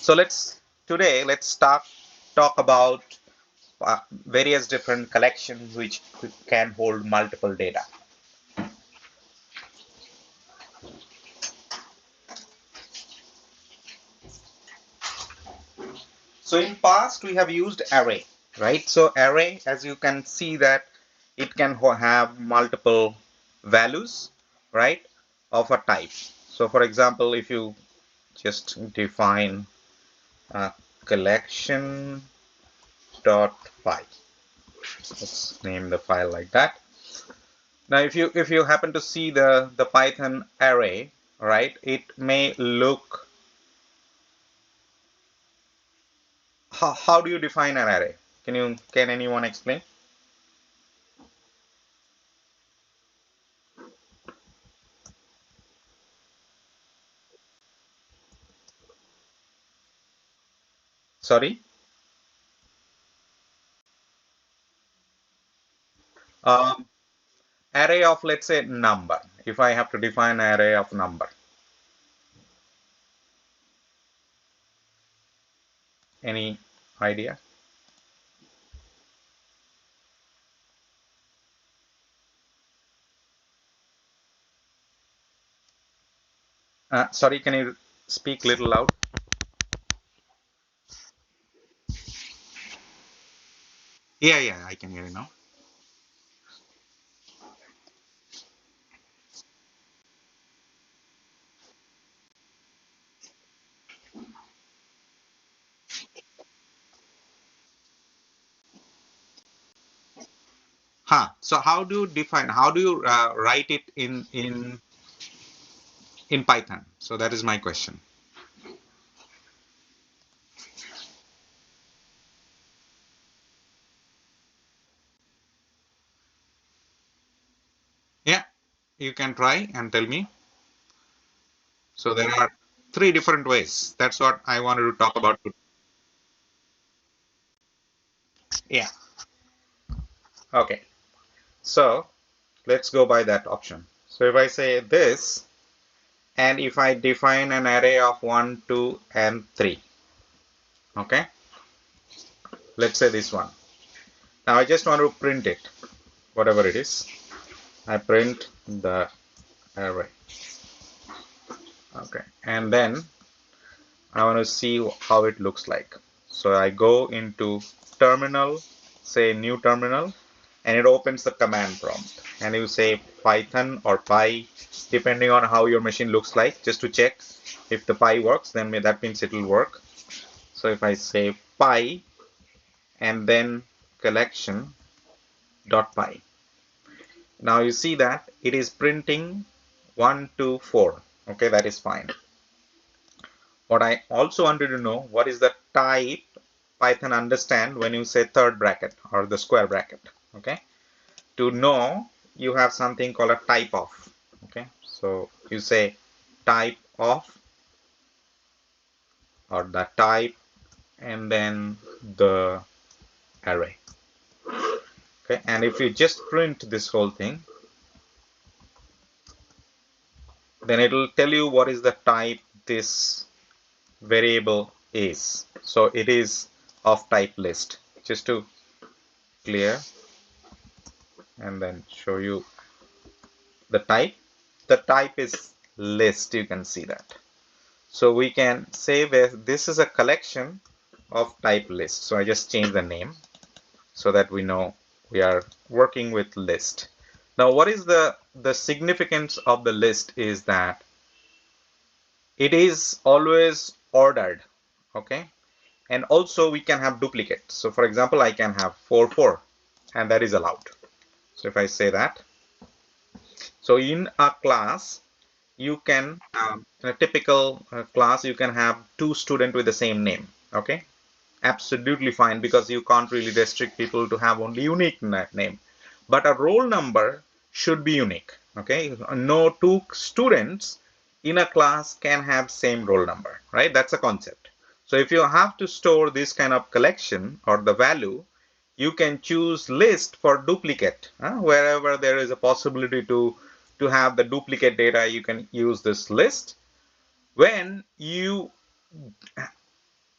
So let's talk about various different collections which can hold multiple data. So in past we have used array, right? So array, as you can see that it can have multiple values, right, of a type. So for example, if you just define a collection dot py, let's name the file like that. Now, if you happen to see the Python array, right, it may look. How do you define an array? Can anyone explain? Sorry, um, array of, let's say, number. If I have to define an array of number, any idea? Sorry, can you speak a little loud? Yeah, yeah, I can hear you now. Huh. So how do you define? How do you write it in Python? So that is my question. Yeah, you can try and tell me. So there are three different ways. That's what I wanted to talk about. Yeah. Okay. So let's go by that option. So if I say this, and if I define an array of 1, 2, and 3, okay? Let's say this one. Now I just want to print it, whatever it is. I print the array. Okay. And then I want to see how it looks like. So I go into terminal, say new terminal, and it opens the command prompt. And you say Python or Py, depending on how your machine looks like, just to check if the Py works, then that means it will work. So if I say Py and then collection dot py, now you see that it is printing 1, 2, 4. Okay, that is fine. What I also wanted to know, what is the type Python understand when you say third bracket or the square bracket. Okay, to know, you have something called a type of. Okay, so you say type of or the type and then the array. Okay, and if you just print this whole thing, then it will tell you what is the type this variable is. So it is of type list. Just to clear and then show you the type. The type is list, you can see that. So we can say that this is a collection of type list. So I just change the name so that we know we are working with list. Now what is the significance of the list is that it is always ordered, okay? And also we can have duplicates. So for example, I can have 4, 4, and that is allowed. So if I say that, so in a class, you can, in a typical class, you can have 2 students with the same name, okay? Absolutely fine, because you can't really restrict people to have only unique name. But a roll number should be unique, okay? No 2 students in a class can have same roll number, right? That's a concept. So if you have to store this kind of collection or the value, you can choose list for duplicate. Wherever there is a possibility to have the duplicate data, you can use this list. When you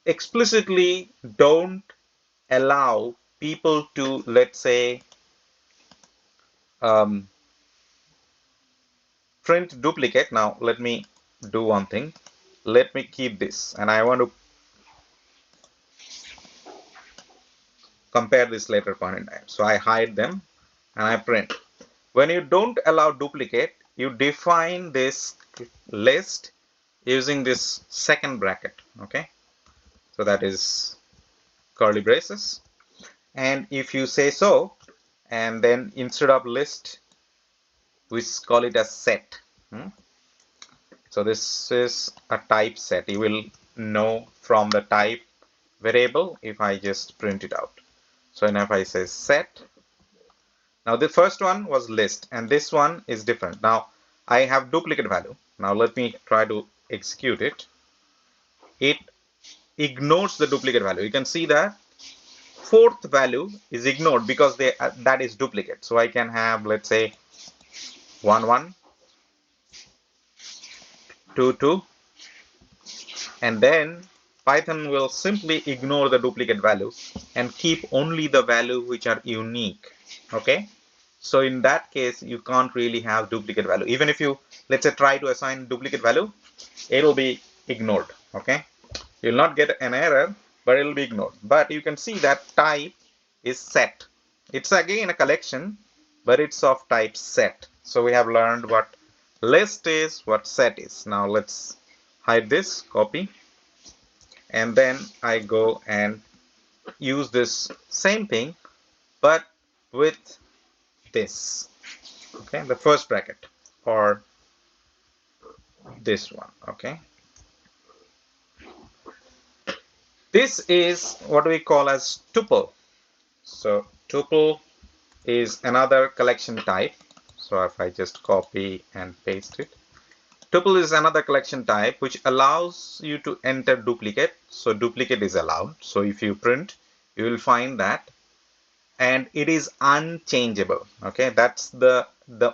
explicitly don't allow people to, let's say, um, print duplicate. Now let me do one thing. Let me keep this, and I want to compare this later point in time. So I hide them and I print. When you don't allow duplicate, you define this list using this second bracket. Okay, so that is curly braces. And if you say so, and then instead of list, we call it a set. So this is a type set. You will know from the type variable if I just print it out. So if I say set, now the first one was list and this one is different. Now I have duplicate value. Now let me try to execute it. It ignores the duplicate value. You can see that fourth value is ignored because that is duplicate. So I can have, let's say, 1 1, 2 2, and then Python will simply ignore the duplicate value and keep only the value which are unique. Okay, so in that case you can't really have duplicate value. Even if you, let's say, try to assign duplicate value, it will be ignored. Okay, you'll not get an error, but it will be ignored. But you can see that type is set. It's again a collection, but it's of type set. So we have learned what list is, what set is. Now let's hide this, copy, and then I go and use this same thing, but with this. Okay, the first bracket or this one. Okay, this is what we call as tuple. So tuple is another collection type. So if I just copy and paste it, tuple is another collection type which allows you to enter duplicate. So duplicate is allowed. So if you print, you will find that, and it is unchangeable. Okay, that's the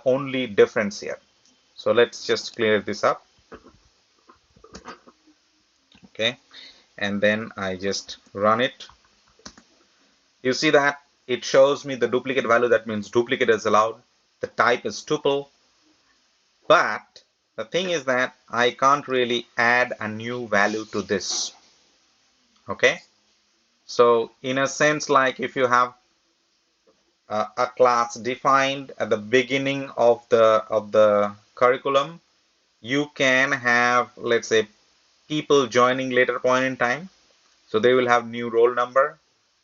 only difference here. So let's just clear this up. Okay, and then I just run it. You see that it shows me the duplicate value. That means duplicate is allowed. The type is tuple. But the thing is that I can't really add a new value to this. Okay, so in a sense, like if you have a class defined at the beginning of the curriculum, you can have, let's say, people joining later point in time. So they will have new roll number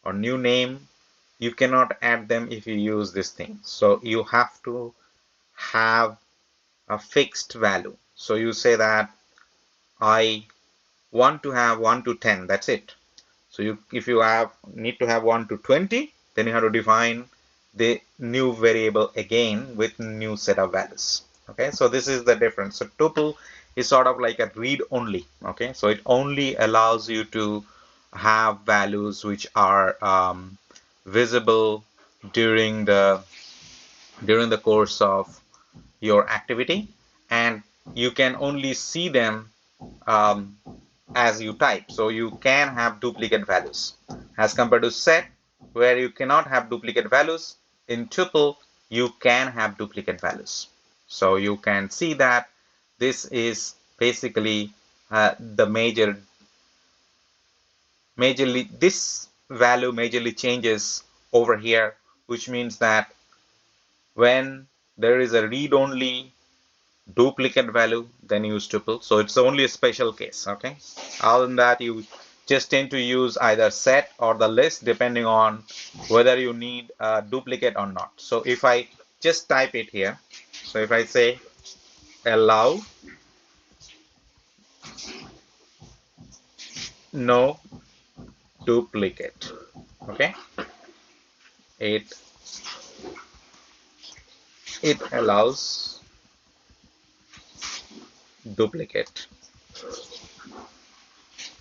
or new name. You cannot add them if you use this thing. So you have to have a fixed value. So you say that I want to have 1 to 10. That's it. So if you need to have 1 to 20, then you have to define the new variable again with new set of values. Okay, so this is the difference. So tuple is sort of like a read only. Okay, so it only allows you to have values which are visible during the course of your activity, and you can only see them um, as you type. So you can have duplicate values as compared to set, where you cannot have duplicate values. In tuple, you can have duplicate values. So you can see that this is basically the majorly this value majorly changes over here, which means that when there is a read-only duplicate value, then use tuple. So it's only a special case. Okay, other than that, you just tend to use either set or the list depending on whether you need a duplicate or not. So if I just type it here, so if I say allow no duplicate, okay, it allows duplicate.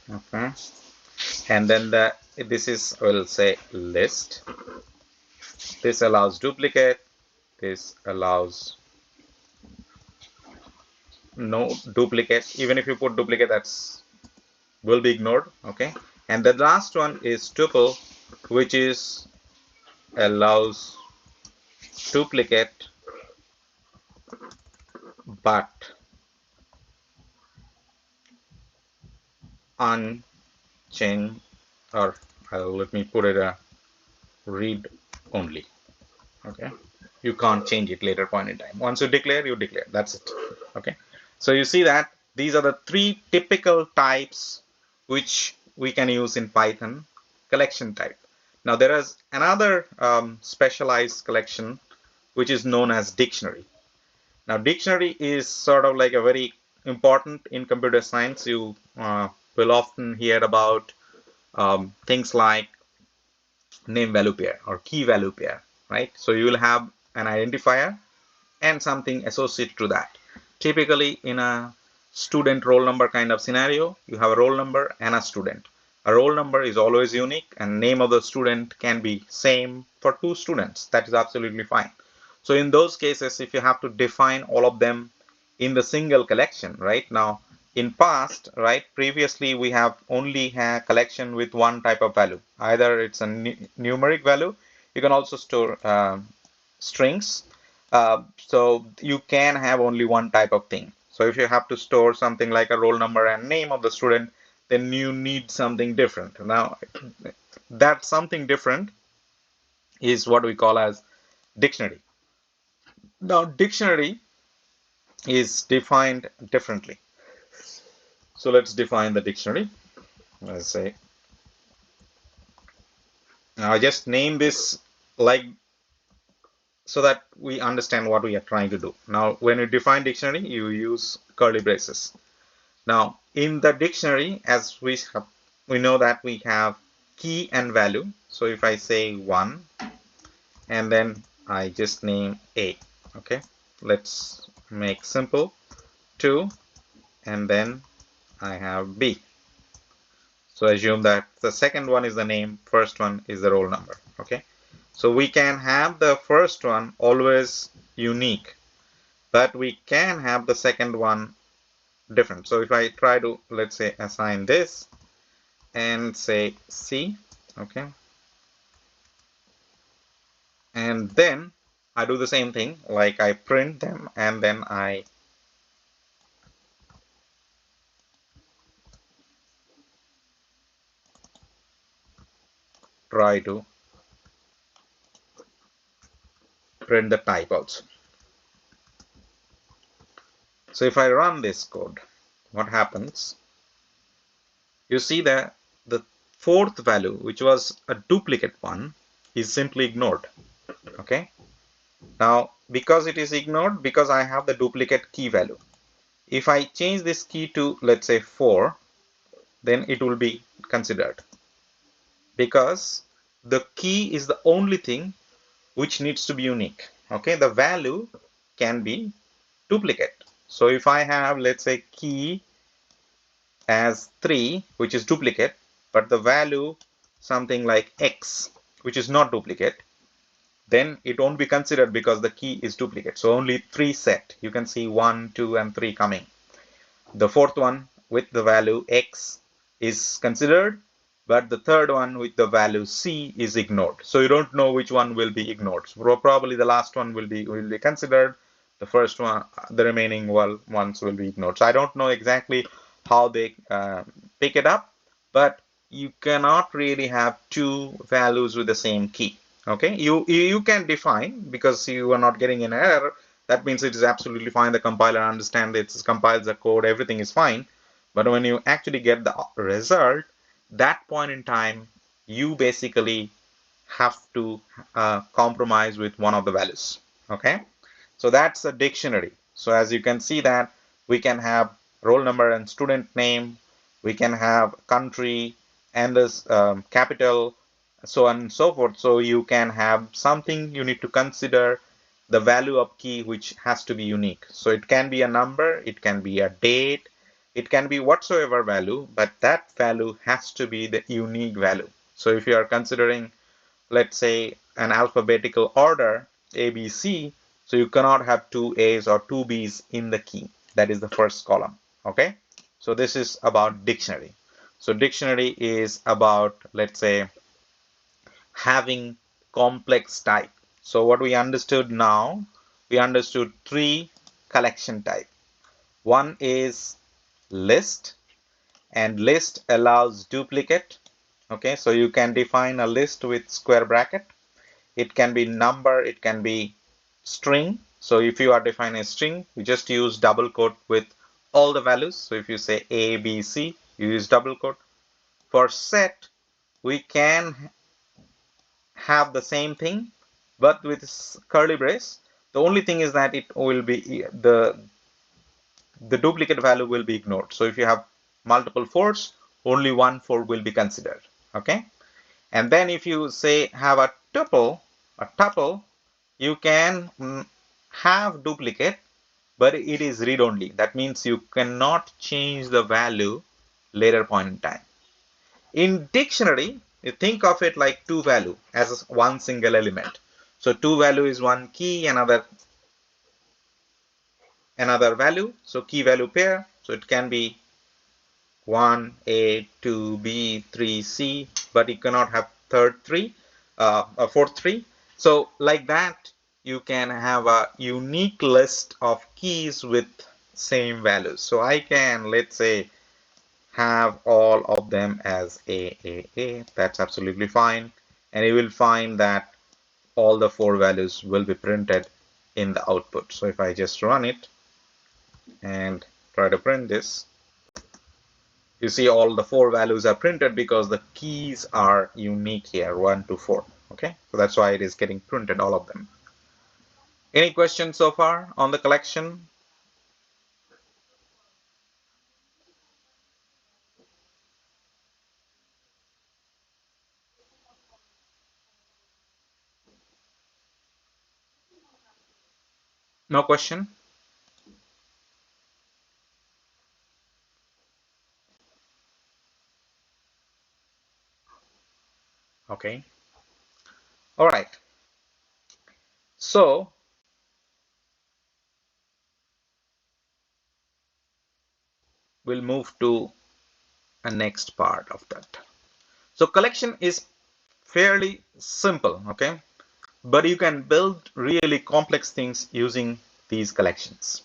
Okay, and then this is, we'll say, list. This allows duplicate. This allows no duplicate. Even if you put duplicate, that's will be ignored. Okay, And the last one is tuple, which is allows duplicate but unchain, or let me put it a read only. Okay, you can't change it later point in time. Once you declare, that's it. Okay, so you see that these are the three typical types which we can use in Python collection type. Now there is another specialized collection which is known as dictionary. Now dictionary is sort of like a very important in computer science. You will often hear about things like name value pair or key value pair, right? So you will have an identifier and something associated to that. Typically in a student roll number kind of scenario, you have a roll number and a student. A roll number is always unique and name of the student can be same for two students. That is absolutely fine. So in those cases, if you have to define all of them in the single collection, right? Now in past, right, previously we have only had collection with one type of value. Either it's a numeric value, you can also store strings. So you can have only one type of thing. So if you have to store something like a roll number and name of the student, then you need something different. Now that something different is what we call as dictionary. Now dictionary is defined differently. So let's define the dictionary. Let's say, now I just name this like so that we understand what we are trying to do. Now, when you define dictionary, you use curly braces. Now, in the dictionary, as we know that we have key and value. So if I say 1 and then I just name A, okay, let's make simple 2 and then I have B. So assume that the second one is the name, first one is the roll number, okay. So we can have the first one always unique, but we can have the second one different. So if I try to, let's say, assign this and say C, okay, and then I do the same thing, like I print them and then I try to print the type also. So if I run this code, what happens? You see that the fourth value, which was a duplicate one, is simply ignored. Okay. Now, because it is ignored, because I have the duplicate key value. If I change this key to, let's say, 4, then it will be considered. Because the key is the only thing which needs to be unique. Okay, the value can be duplicate. So if I have, let's say, key as 3, which is duplicate, but the value something like x, which is not duplicate, then it won't be considered because the key is duplicate. So only 3 set. You can see 1, 2, and 3 coming. The fourth one with the value x is considered, but the third one with the value c is ignored. So you don't know which one will be ignored. So probably the last one will be considered. The first one, the remaining ones will be ignored. So I don't know exactly how they pick it up, but you cannot really have two values with the same key. Okay, you can define, because you are not getting an error. That means it is absolutely fine. The compiler understands it, compiles the code, everything is fine. But when you actually get the result, that point in time, you basically have to compromise with one of the values. Okay, so that's a dictionary. So as you can see that we can have roll number and student name, we can have country and this capital, so on and so forth. So you can have something you need to consider the value of key which has to be unique. So it can be a number, it can be a date, it can be whatsoever value, but that value has to be the unique value. So if you are considering, let's say, an alphabetical order A, B, C, so you cannot have two A's or two B's in the key. That is the first column. Okay, so this is about dictionary. So dictionary is about, let's say, having complex type. So what we understood now, we understood three collection type. One is list, and list allows duplicate. Okay, so you can define a list with square bracket. It can be number, it can be string. So if you are defining a string, you just use double quote with all the values. So if you say A, B, C, you use double quote. For set, we can have the same thing, but with curly brace. The only thing is that it will be the duplicate value will be ignored. So if you have multiple fours, only one four will be considered. Okay. And then if you say have a tuple, you can have duplicate, but it is read only. That means you cannot change the value later point in time. In dictionary, you think of it like two value as one single element. So two value is one key, another value. So key value pair. So it can be 1A, 2B, 3C, but you cannot have fourth three. So like that, you can have a unique list of keys with same values. So I can, let's say, have all of them as A. That's absolutely fine. And you will find that all the four values will be printed in the output. So if I just run it and try to print this, you see all the four values are printed because the keys are unique here, 1 to 4. Okay, so that's why it is getting printed, all of them. Any questions so far on the collection? No question? Okay. All right. So we'll move to a next part of that. So collection is fairly simple, okay? But you can build really complex things using these collections.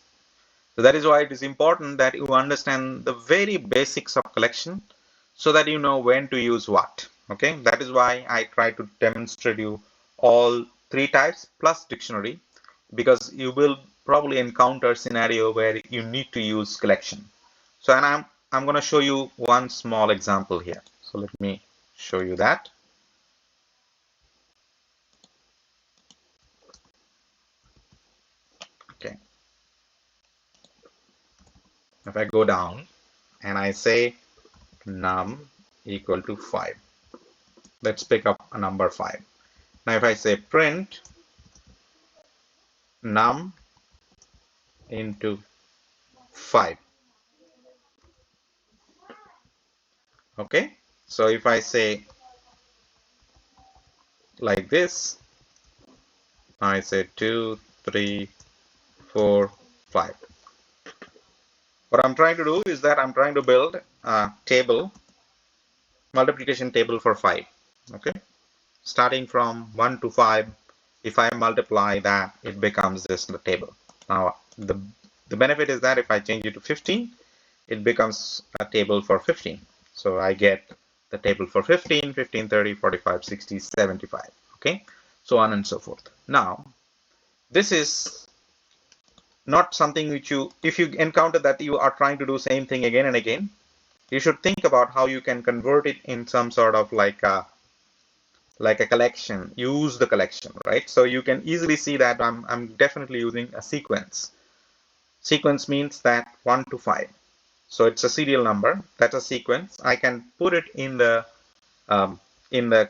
So that is why it is important that you understand the very basics of collection so that you know when to use what. Okay, that is why I try to demonstrate you all three types plus dictionary, because you will probably encounter scenario where you need to use collection. So and I'm going to show you one small example here. So let me show you that. Okay, if I go down and I say num equal to 5, let's pick up a number 5. Now if I say print num into 5, okay, so if I say like this, I say 2, 3, 4, 5. What I'm trying to do is that I'm trying to build a table, multiplication table for 5. Okay, starting from 1 to 5, if I multiply that, it becomes this table. Now the benefit is that if I change it to 15, it becomes a table for 15. So I get the table for 15, 15, 30, 45, 60, 75. Okay, so on and so forth. Now this is not something which you, if you encounter that you are trying to do same thing again and again, you should think about how you can convert it in some sort of like a collection, use the collection, right? So you can easily see that I'm definitely using a sequence. Sequence means that 1 to 5. So it's a serial number. That's a sequence. I can put it in the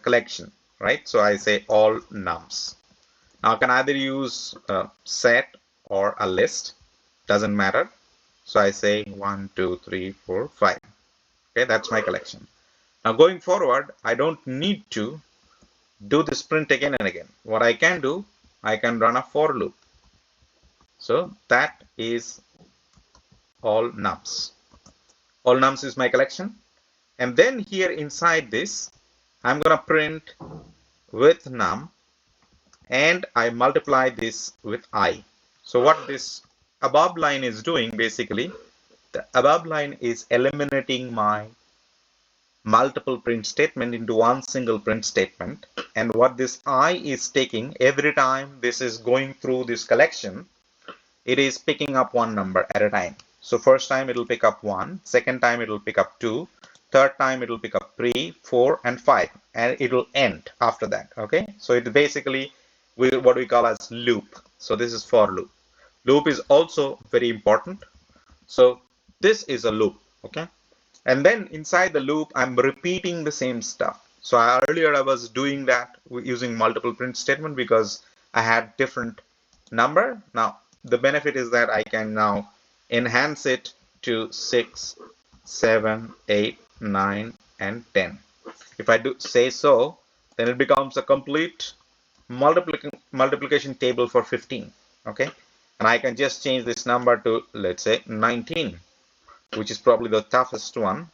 collection, right? So I say all nums. Now I can either use a set or a list. Doesn't matter. So I say 1, 2, 3, 4, 5. Okay, that's my collection. Now going forward, I don't need to do this print again and again. What I can do, I can run a for loop. So that is all nums. All nums is my collection. And then here inside this, I'm going to print with num, and I multiply this with I. So what this above line is doing, basically, the above line is eliminating my multiple print statement into one single print statement. And what this I is taking, every time this is going through this collection, it is picking up one number at a time. So first time it will pick up 1, second time it will pick up 2, third time it will pick up 3, 4, and 5, and it will end after that. Okay, so it basically what we call as loop. So this is for loop. Loop is also very important. So this is a loop. Okay, and then inside the loop I'm repeating the same stuff. So earlier I was doing that using multiple print statement because I had different number. Now the benefit is that I can now enhance it to 6, 7, 8, 9, and 10. If I do say so, then it becomes a complete multiplication table for 15. Okay, and I can just change this number to, let's say, 19, which is probably the toughest one,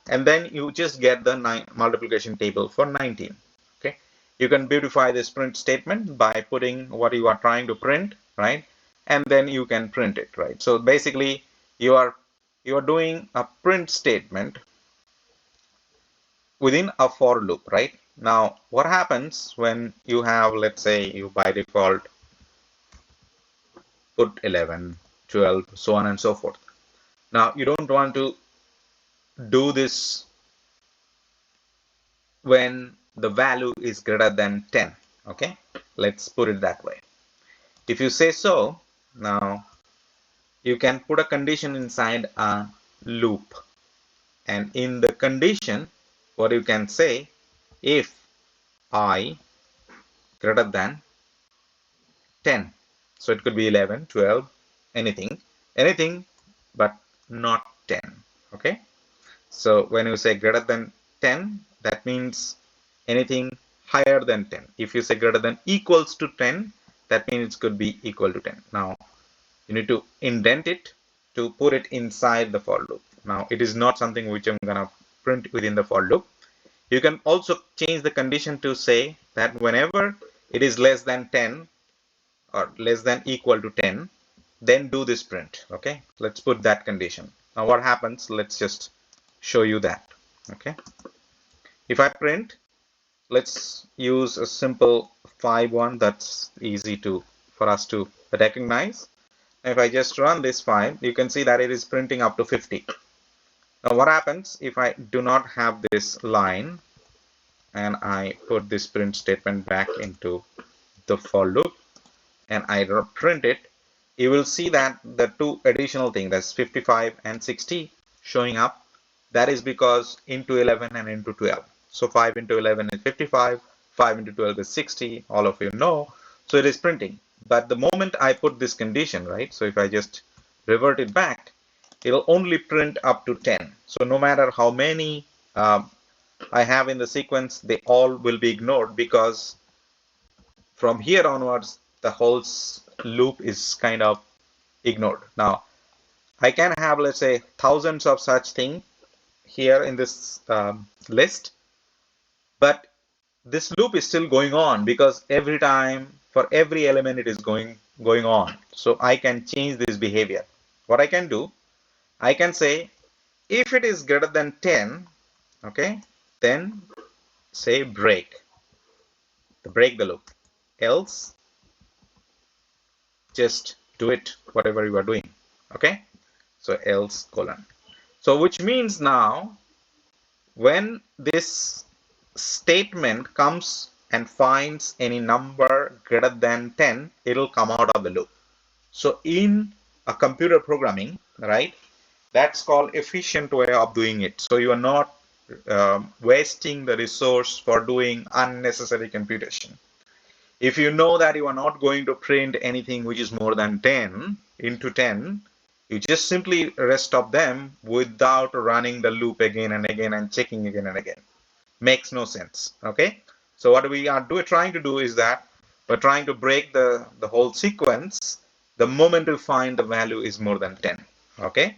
and then you just get the multiplication table for 19. Okay, you can beautify this print statement by putting what you are trying to print, right, and then you can print it, right. So basically you are doing a print statement within a for loop, right. Now what happens when you have, let's say, you by default put 11, 12, so on and so forth. Now you don't want to do this when the value is greater than 10. Okay, let's put it that way. If you say so, now you can put a condition inside a loop, and in the condition what you can say, if I greater than 10, so it could be 11, 12, anything but not 10. Okay, so when you say greater than 10, that means anything higher than 10. If you say greater than equals to 10, that means it could be equal to 10. Now you need to indent it to put it inside the for loop. Now it is not something which I'm gonna print within the for loop. You can also change the condition to say that whenever it is less than 10 or less than equal to 10, then do this print. Okay, let's put that condition. Now what happens, let's just show you that. Okay, if I print, let's use a simple 5 one that's easy to for us to recognize. If I just run this 5, you can see that it is printing up to 50. Now what happens if I do not have this line and I put this print statement back into the for loop and I print it, you will see that the two additional things, that's 55 and 60 showing up. That is because into 11 and into 12. So 5 into 11 is 55, 5 into 12 is 60, all of you know. So it is printing. But the moment I put this condition, right, so if I just revert it back, it'll only print up to 10. So no matter how many I have in the sequence, they all will be ignored because from here onwards, the whole loop is kind of ignored. Now, I can have, let's say, thousands of such things here in this list, but this loop is still going on because every time for every element it is going on. So I can change this behavior. What I can do, I can say if it is greater than 10, okay, then say break the loop, else just do it whatever you are doing. Okay, so else colon. So which means now when this statement comes and finds any number greater than 10, it'll come out of the loop. So in a computer programming, right, that's called efficient way of doing it. So you are not wasting the resource for doing unnecessary computation. If you know that you are not going to print anything which is more than 10 into 10, you just simply rest of them without running the loop again and again and checking again and again. Makes no sense. Okay, so what we are trying to do is that we're trying to break the whole sequence the moment you find the value is more than 10. Okay,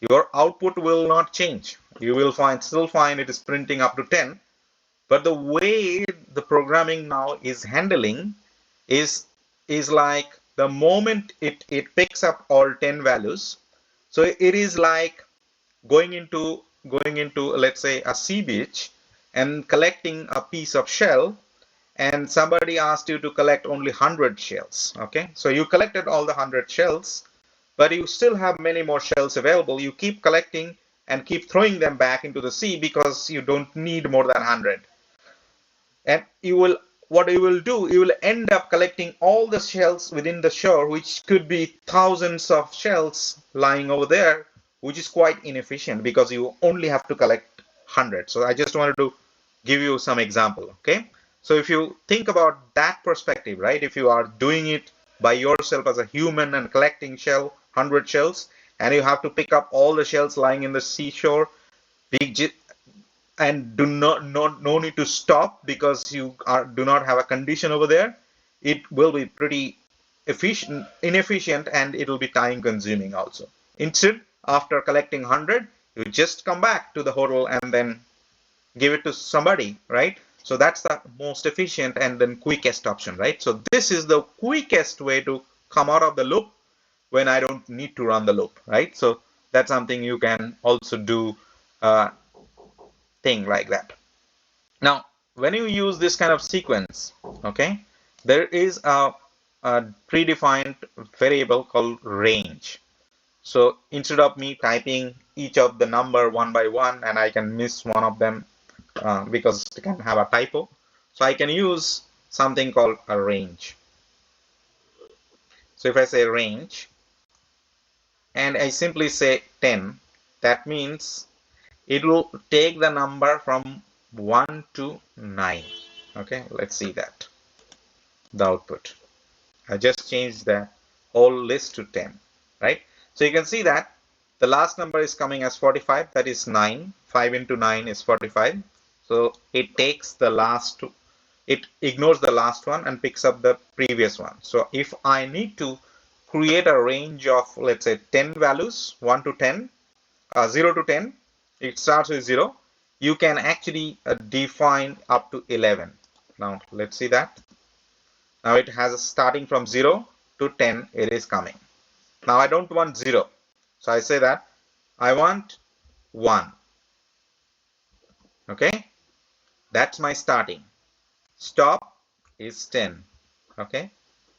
your output will not change. You will still find it is printing up to 10. But the way the programming now is handling is like the moment it picks up all 10 values. So it is like going into let's say a sea beach and collecting a piece of shell, and somebody asked you to collect only 100 shells. Okay, so you collected all the 100 shells, but you still have many more shells available. You keep collecting and keep throwing them back into the sea because you don't need more than 100. And what you will do, you will end up collecting all the shells within the shore, which could be thousands of shells lying over there, which is quite inefficient because you only have to collect 100. So I just wanted to give you some example. Okay, so if you think about that perspective, right, if you are doing it by yourself as a human and collecting 100 shells, and you have to pick up all the shells lying in the seashore, and no need to stop because you do not have a condition over there, it will be pretty inefficient, and it will be time consuming also. Instead, after collecting 100, you just come back to the hotel and then give it to somebody, right? So that's the most efficient and then quickest option, right? So this is the quickest way to come out of the loop when I don't need to run the loop, right? So that's something you can also do, thing like that. Now, when you use this kind of sequence, okay, there is a predefined variable called range. So instead of me typing each of the number one by one, and I can miss one of them because it can have a typo, so I can use something called a range. So if I say range and I simply say 10, that means it will take the number from 1 to 9. Okay, let's see that. The output. I just changed the whole list to 10, right? So you can see that the last number is coming as 45, that is 9. 5 into 9 is 45. So it takes the last two, it ignores the last one and picks up the previous one. So if I need to create a range of, let's say, 10 values, 1 to 10, 0 to 10, it starts with 0. You can actually define up to 11. Now let's see that. Now it has starting from 0 to 10, it is coming. Now I don't want 0. So I say that I want 1. Okay, that's my starting. Stop is 10. Okay,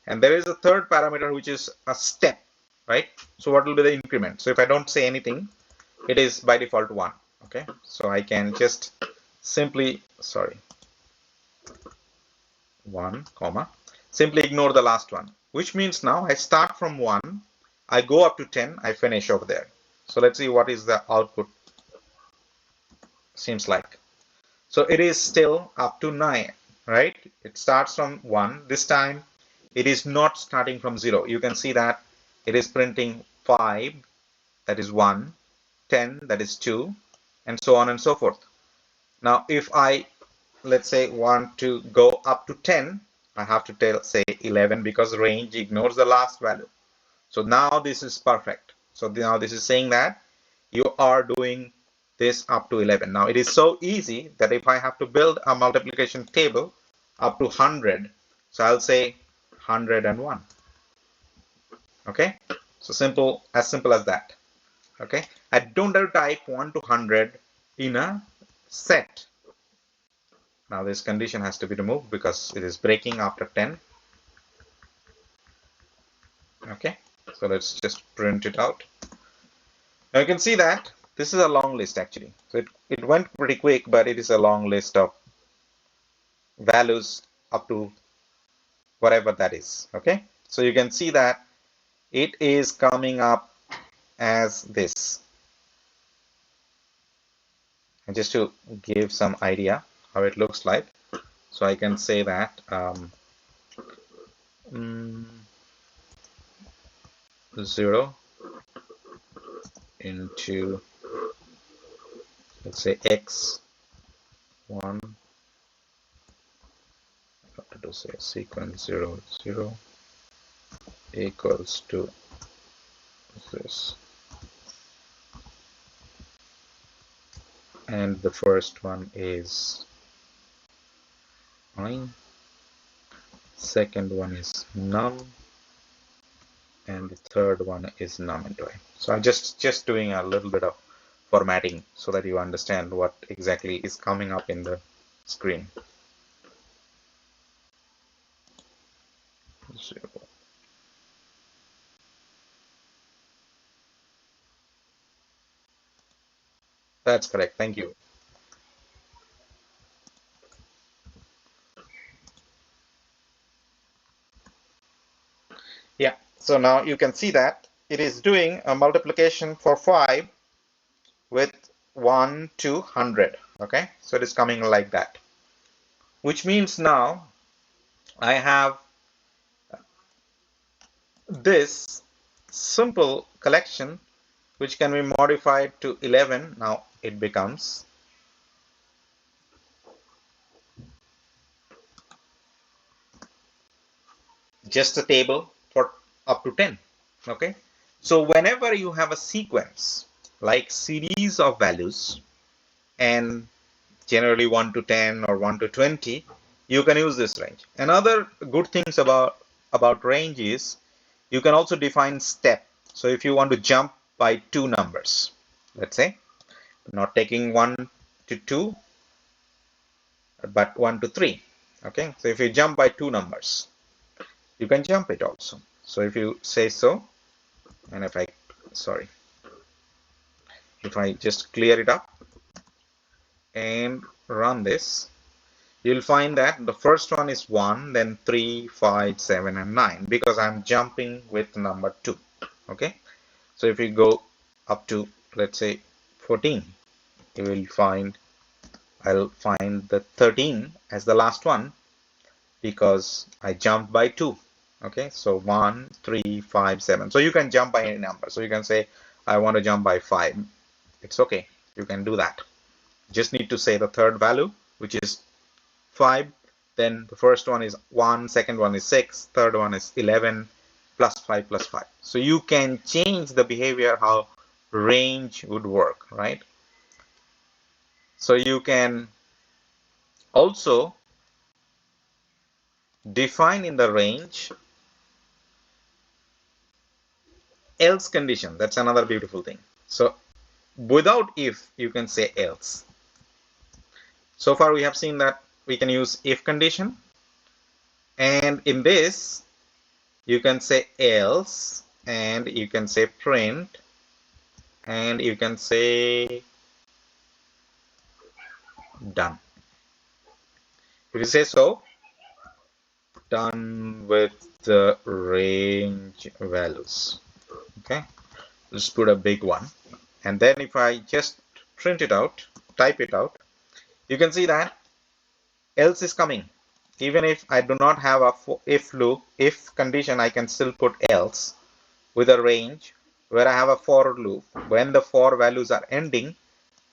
and there is a third parameter which is a step, right? So what will be the increment? So if I don't say anything, it is by default 1. Okay, so I can just simply, 1 comma, simply ignore the last one, which means now I start from 1, I go up to 10, I finish over there. So let's see what is the output seems like. So it is still up to 9, right? It starts from 1. This time it is not starting from 0. You can see that it is printing 5, that is 1, 10, that is 2, and so on and so forth. Now if I, let's say, want to go up to 10, I have to say 11 because range ignores the last value. So now this is perfect. So now this is saying that you are doing this up to 11. Now it is so easy that if I have to build a multiplication table up to 100, so I'll say 101. Okay, so simple as that. Okay, I don't have to type 1 to 100 in a set. Now this condition has to be removed because it is breaking after 10. Okay, so let's just print it out. Now you can see that this is a long list actually. So it went pretty quick, but it is a long list of values up to whatever that is. Okay, so you can see that it is coming up as this. And just to give some idea how it looks like, so I can say that 0 into, let's say, x1, I have to say sequence 0, 0 equals to this. and the first one is 9, second one is num, and the third one is num into I. So I'm just doing a little bit of formatting so that you understand what exactly is coming up in the screen. That's correct. Thank you. Yeah. So now you can see that it is doing a multiplication for 5 with 1 to 100. Okay. So it is coming like that, which means now I have this simple collection which can be modified to 11. Now it becomes just a table for up to 10. Okay. So whenever you have a sequence like series of values and generally 1 to 10 or 1 to 20, you can use this range. Another good things about range is you can also define step. So if you want to jump by two numbers, let's say, not taking 1 to 2, but 1 to 3. Okay, so if you jump by two numbers, you can jump it also. So if you say so, and if I just clear it up and run this, you'll find that the first one is 1, then 3, 5, 7, and 9 because I'm jumping with number 2. Okay, so if you go up to, let's say, 14, you will find I'll find the 13 as the last one because I jumped by 2. Okay, so 1, 3, 5, 7. So you can jump by any number. So you can say, I want to jump by 5. It's okay. You can do that. Just need to say the third value, which is 5. Then the first one is 1, second one is 6, third one is 11, plus 5 plus 5. So you can change the behavior how range would work, right? So you can also define in the range else condition. That's another beautiful thing. So without if, you can say else. So far we have seen that we can use if condition, and in this you can say else, and you can say print, and you can say done. If you say so, done with the range values. Okay, let's put a big one, and then if I just print it out, type it out, you can see that else is coming. Even if I do not have a if loop, if condition, I can still put else with a range where I have a for loop. When the for values are ending,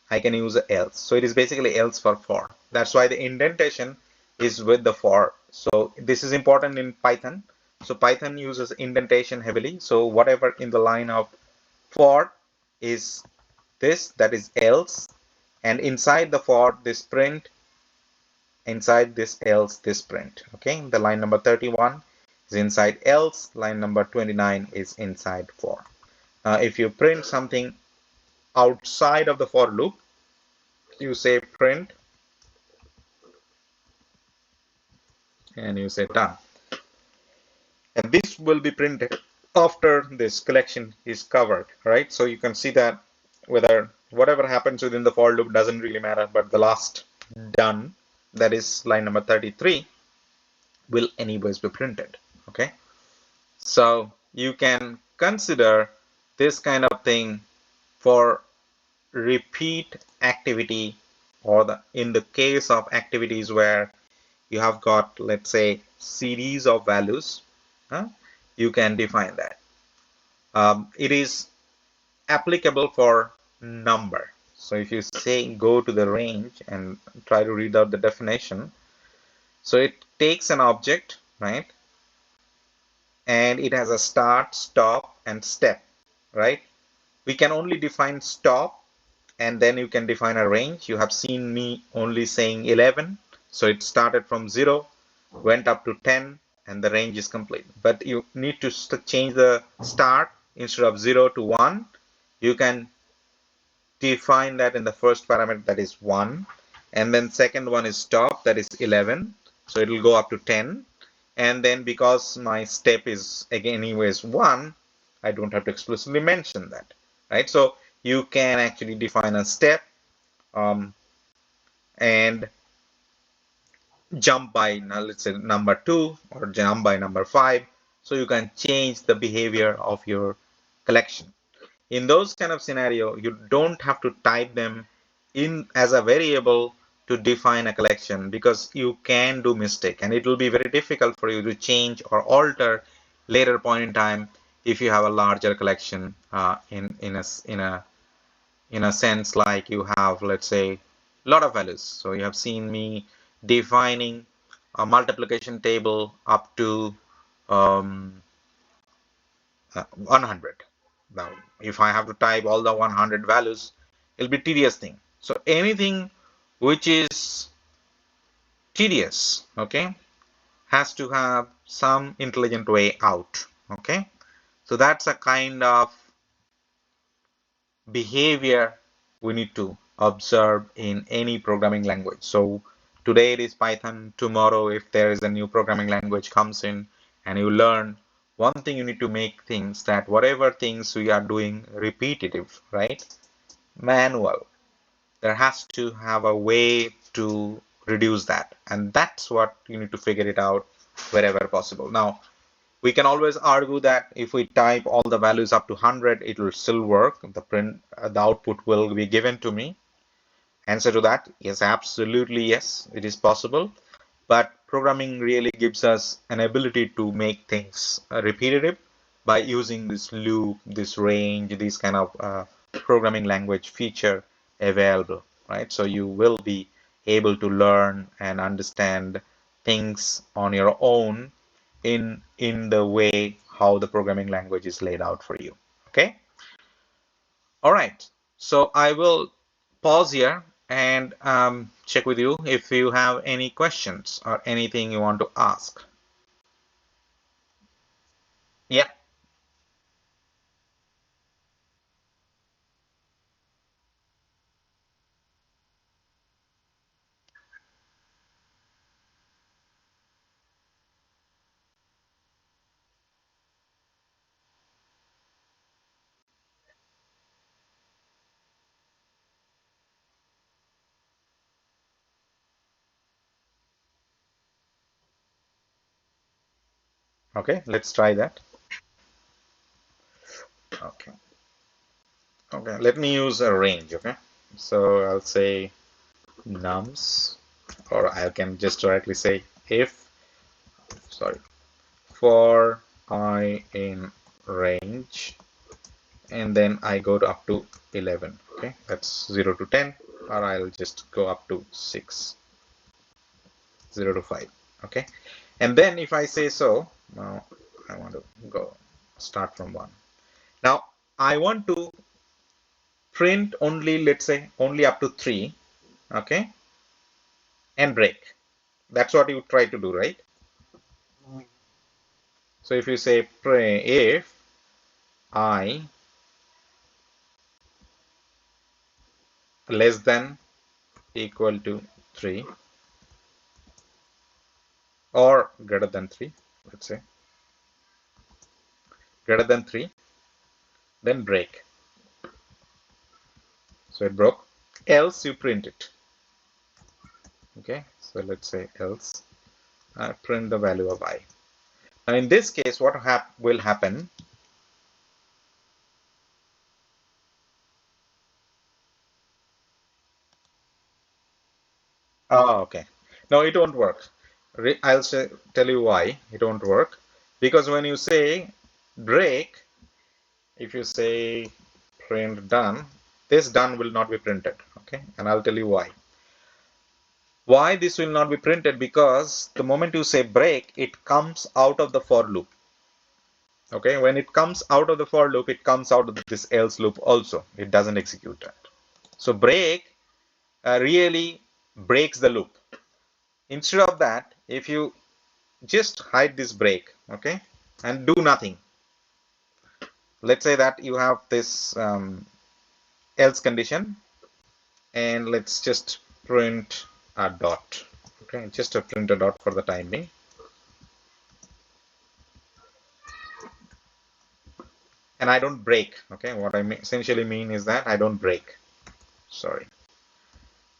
I can use else. So it is basically else for. That's why the indentation is with the for. So this is important in Python. So Python uses indentation heavily. So whatever in the line of for is this, that is else, and inside the for, this print, inside this else, this print. Okay, the line number 31 is inside else, line number 29 is inside for. If you print something outside of the for loop, you say print and you say done, and this will be printed after this collection is covered, right? So you can see that whatever happens within the for loop doesn't really matter, but the last done, that is line number 33, will anyways be printed. Okay, so you can consider this kind of thing for repeat activity, or in the case of activities where you have got, let's say, series of values, you can define that. It is applicable for number. So if you say go to the range and try to read out the definition, so it takes an object, right? And it has a start, stop, and step, right? We can only define stop and then you can define a range. You have seen me only saying 11, so it started from 0, went up to 10, and the range is complete. But you need to change the start. Instead of 0 to 1, you can define that in the first parameter, that is 1, and then second one is stop, that is 11, so it will go up to 10, and then because my step is again anyways 1, I don't have to explicitly mention that, right? So you can actually define a step and jump by, now let's say, number 2 or jump by number 5, so you can change the behavior of your collection. In those kind of scenario, you don't have to type them in as a variable to define a collection, because you can do mistake and it will be very difficult for you to change or alter later point in time if you have a larger collection in a sense, like you have, let's say, a lot of values. So you have seen me defining a multiplication table up to 100. Now, if I have to type all the 100 values, it'll be tedious thing. So anything which is tedious, okay, has to have some intelligent way out, okay. So that's a kind of behavior we need to observe in any programming language. So today it is Python. Tomorrow, if there is a new programming language comes in and you learn, one thing you need to make things that whatever things we are doing repetitive, right? Manual. There has to have a way to reduce that. And that's what you need to figure it out wherever possible. Now, we can always argue that if we type all the values up to 100, it will still work. The output will be given to me. Answer to that, yes, absolutely yes, it is possible. But programming really gives us an ability to make things repetitive by using this loop, this range, this kind of programming language feature available, right? So you will be able to learn and understand things on your own in the way how the programming language is laid out for you. Okay. All right. So I will pause here and check with you if you have any questions or anything you want to ask. Yeah. Okay. Let's try that. Okay. Okay. Let me use a range. Okay. So I'll say nums, or I can just directly say if, sorry, for I in range, and then I go to up to 11. Okay, that's 0 to 10, or I'll just go up to 6, 0 to 5. Okay, and then if I say so, now I want to go start from 1. Now I want to print only, let's say, only up to 3. Okay, and break. That's what you try to do, right? So if you say if I less than equal to 3 or greater than 3, let's say greater than 3, then break. So it broke. Else you print it. Okay, so let's say else I print the value of I. Now in this case, what will happen? Oh, okay. No, it won't work. I'll tell you why it won't work. Because when you say break, if you say print done, this done will not be printed. Okay, and I'll tell you why. Why this will not be printed? Because the moment you say break, it comes out of the for loop. Okay, when it comes out of the for loop, it comes out of this else loop also. It doesn't execute that. So break really breaks the loop. Instead of that, if you just hide this break, okay, and do nothing. Let's say that you have this else condition, and let's just print a dot. Okay, just to print a dot for the time being. And I don't break. Okay, what I essentially mean is that I don't break. Sorry,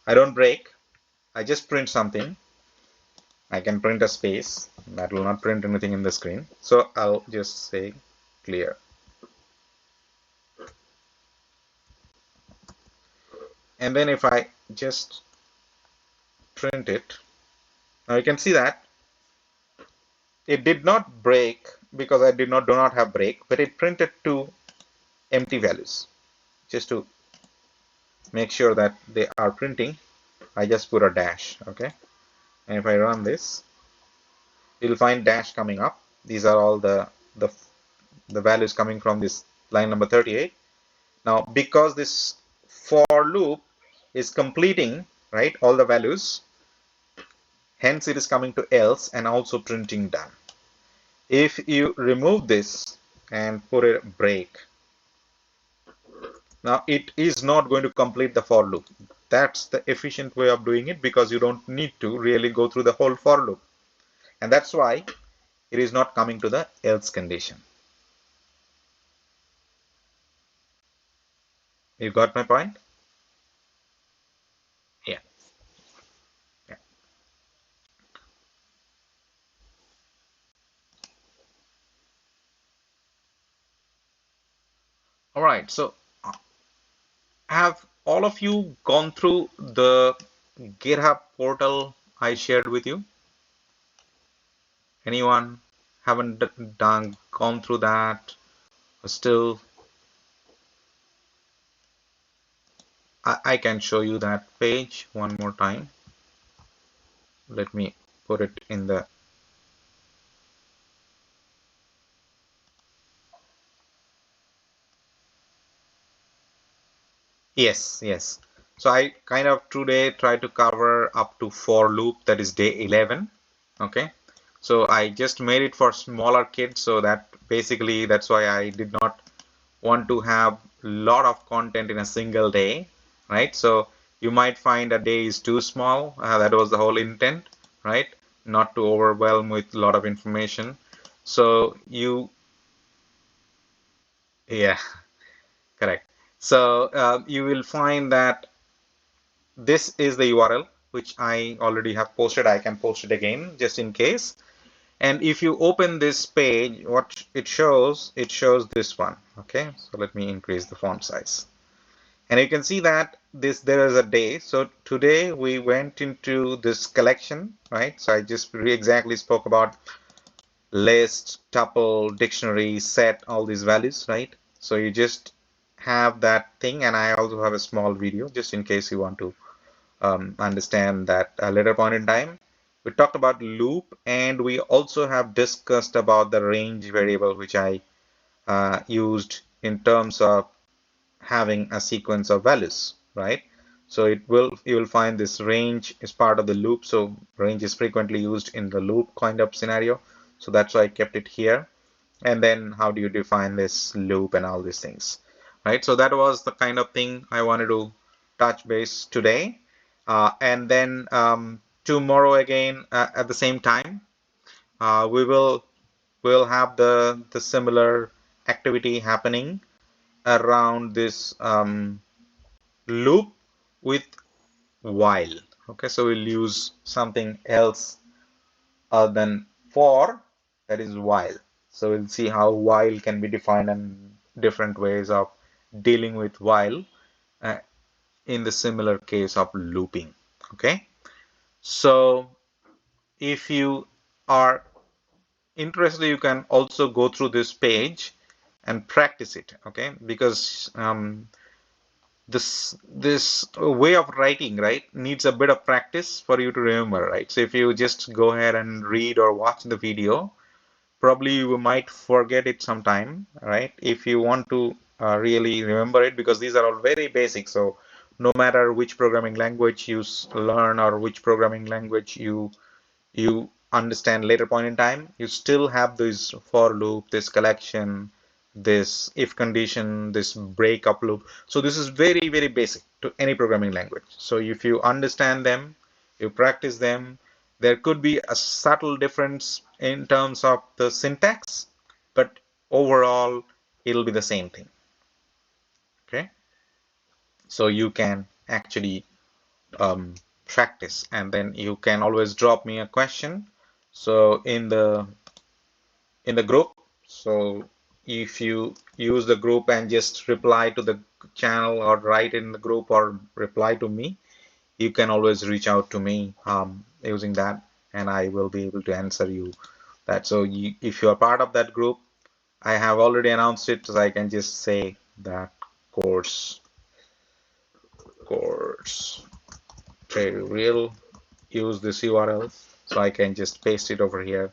I don't break. I just print something. I can print a space. That will not print anything in the screen. So I'll just say clear. And then if I just print it, now you can see that it did not break because I do not have break, but it printed two empty values. Just to make sure that they are printing, I just put a dash. Okay, and if I run this, you'll find dash coming up. These are all the values coming from this line number 38. Now, because this for loop is completing, right, all the values, hence it is coming to else and also printing done. If you remove this and put a break, now it is not going to complete the for loop. That's the efficient way of doing it because you don't need to really go through the whole for loop. And that's why it is not coming to the else condition. You got my point? Yeah. Yeah. All right. So have all of you gone through the GitHub portal I shared with you? Anyone haven't gone through that? Or still, I can show you that page one more time. Let me put it in the. Yes, yes. So I kind of today try to cover up to for loop, that is day 11. Okay. So I just made it for smaller kids, so that basically that's why I did not want to have a lot of content in a single day, right? So you might find a day is too small. That was the whole intent, right? Not to overwhelm with a lot of information. So yeah, correct. So you will find that this is the URL which I already have posted. I can post it again just in case. And if you open this page, what it shows this one. Okay, so let me increase the font size. And you can see that there is a day. So today we went into this collection, right? So I just exactly spoke about list, tuple, dictionary, set, all these values, right? So you just have that thing, and I also have a small video just in case you want to understand that a later point in time. We talked about loop, and we also have discussed about the range variable, which I used in terms of having a sequence of values, right? So you will find this range is part of the loop. So range is frequently used in the loop kind of scenario. So that's why I kept it here. And then how do you define this loop and all these things, right? So that was the kind of thing I wanted to touch base today. And then tomorrow again at the same time, we will have the similar activity happening around this loop with while. Okay, so we'll use something else other than for, that is while. So we'll see how while can be defined and different ways of dealing with while uh, in the similar case of looping. Okay, so if you are interested, you can also go through this page and practice it. Okay, because this way of writing, right, needs a bit of practice for you to remember, right? So if you just go ahead and read or watch the video, probably you might forget it sometime, right? If you want to really remember it, because these are all very basic. So no matter which programming language you learn or which programming language you understand later point in time, you still have this for loop, this collection, this if condition, this breakup loop. So this is very, very basic to any programming language. So if you understand them, you practice them, there could be a subtle difference in terms of the syntax, but overall it'll be the same thing. Okay, so you can actually practice, and then you can always drop me a question. So in the group. So if you use the group and just reply to the channel or write in the group or reply to me, you can always reach out to me using that, and I will be able to answer you that. So if you are part of that group, I have already announced it, so I can just say that course will use this URL, so I can just paste it over here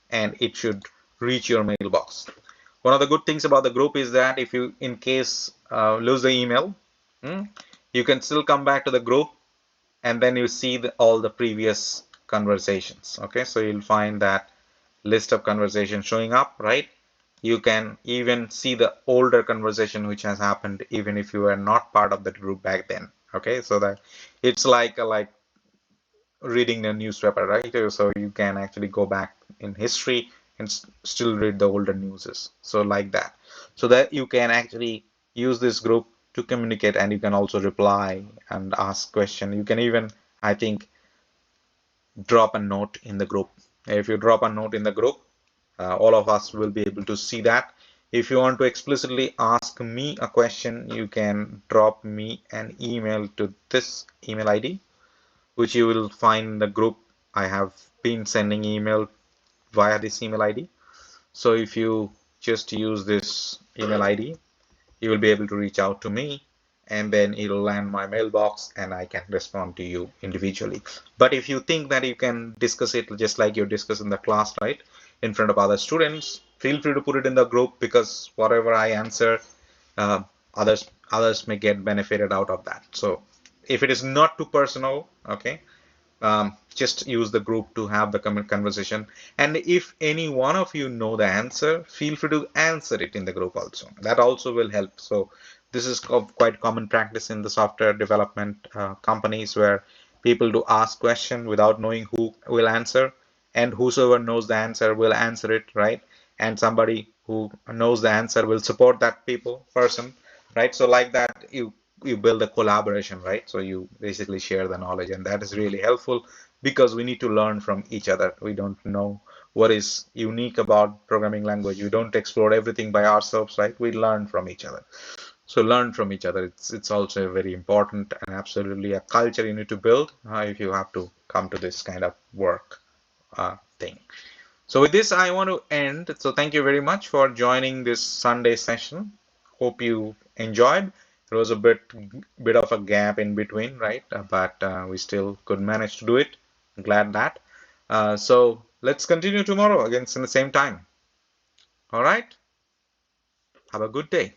and it should reach your mailbox. One of the good things about the group is that if you in case lose the email, you can still come back to the group and then you see all the previous conversations. Okay, so you'll find that list of conversations showing up, right? You can even see the older conversation which has happened even if you were not part of that group back then. Okay, so that it's like reading the newspaper, right? So you can actually go back in history and still read the older newses. So like that, so that you can actually use this group to communicate, and you can also reply and ask question. You can even, I think, drop a note in the group. If you drop a note in the group, all of us will be able to see that. If you want to explicitly ask me a question, you can drop me an email to this email ID, which you will find in the group. I have been sending email via this email ID. So if you just use this email ID, you will be able to reach out to me, and then it'll land my mailbox and I can respond to you individually. But if you think that you can discuss it just like you discuss in the class, right, in front of other students, feel free to put it in the group, because whatever I answer, uh, others may get benefited out of that. So if it is not too personal, okay, just use the group to have the conversation. And if any one of you know the answer, feel free to answer it in the group also. That also will help. So this is quite common practice in the software development companies, where people do ask question without knowing who will answer, and whosoever knows the answer will answer it, right? And somebody who knows the answer will support that person, right? So like that, you build a collaboration, right? So you basically share the knowledge, and that is really helpful, because we need to learn from each other. We don't know what is unique about programming language. We don't explore everything by ourselves, right? We learn from each other. So learn from each other. It's also very important, and absolutely a culture you need to build if you have to come to this kind of work thing. So with this, I want to end. So thank you very much for joining this Sunday session. Hope you enjoyed. There was a bit of a gap in between, right? But we still could manage to do it. I'm glad that. So let's continue tomorrow again in the same time. All right. Have a good day.